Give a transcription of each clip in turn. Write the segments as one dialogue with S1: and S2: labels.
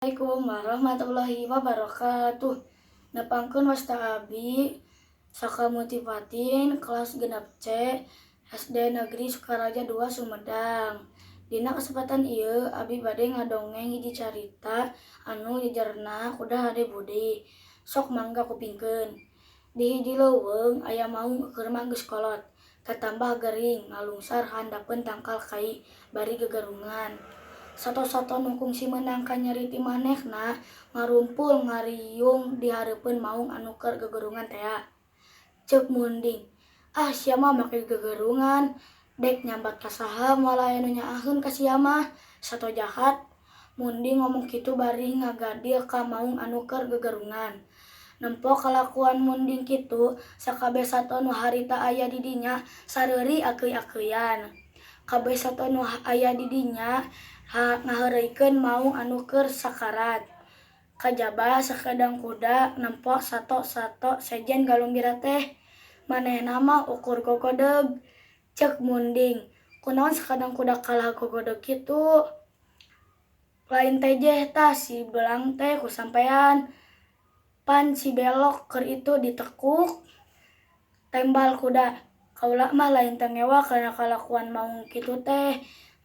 S1: Assalamualaikum warahmatullahi wabarakatuh. Nepangkeun wasta abdi Saka Multipatin kelas genep C SD Negeri Sukaraja 2 Sumedang. Dina kesempatan ieu abdi bade ngadongeng hiji carita anu jejerna kuda Hade Budi. Sok mangga kupingkeun. Di hiji leuweung aya maung keur geus kolot. Katambah gering ngalungsar handapeun tangkal kai bari gegerungan. Sato-sato nu kungsi meunang ka nyeri ti manehna ngarumpul ngariung di hareupeun maung anu keur gegerungan tea. Ceuk munding, "Ah sia mah make gegerungan, dek nyambat ka saha moal aya nu nyaaheun ka sia mah, sato jahat." Munding ngomong kitu bari ngagadil ka maung anu keur gegerungan. Nempo kalakuan munding kitu, sakabeh sato nu harita aya di dinya sareuri akeuy-akeuyan. Kabeh sato nu aya di dinya ngaheureuikeun maung anu keur sakarat. Kajaba sakadang kuda nempo sato-sato sejen galumbira teh. Manehna mah ukur gogodeg. Ceuk munding, kunaon sakadang kuda kalah gogodeg kitu? Lain teh tah si belang teh ku sampean. Pan si belok keur itu ditekuk. Tembal kuda, kaula mah lain teu ngewa kana kalakuan maung kitu teh.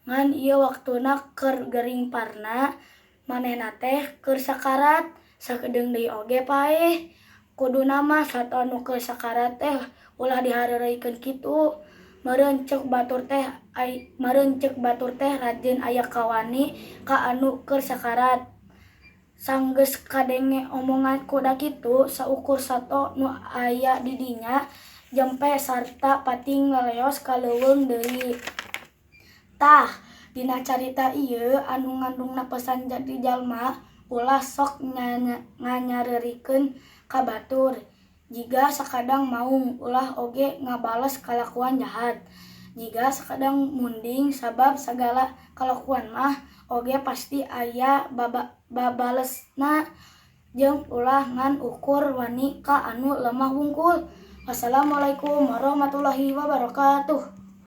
S1: Ngan ieu waktuna keur gering parna, manehna teh keur sakarat, sakedeung deui oge paeh. Kuduna mah sato anu keur sakarat teh ulah dihareureuykeun kitu. Meureun ceuk batur teh rajin aya kawani ka anu keur sakarat. Sanggeus kadenge omongan kuda kitu, saukur sato nu aya di dinya jempe sarta pating laleos ka leuweung deui. Tah, dina carita ieu anu ngandungna pesan jati jalma ulah sok nganyareurikeun ka batur. Jiga sakadang maung ulah oge ngabales kalakuan jahat. Jiga sakadang munding sabab sagala kalakuan mah oge pasti aya babalesna jeung ulah ngan ukur wani ka anu lemah wungkul. Wassalamualaikum warahmatullahi wabarakatuh.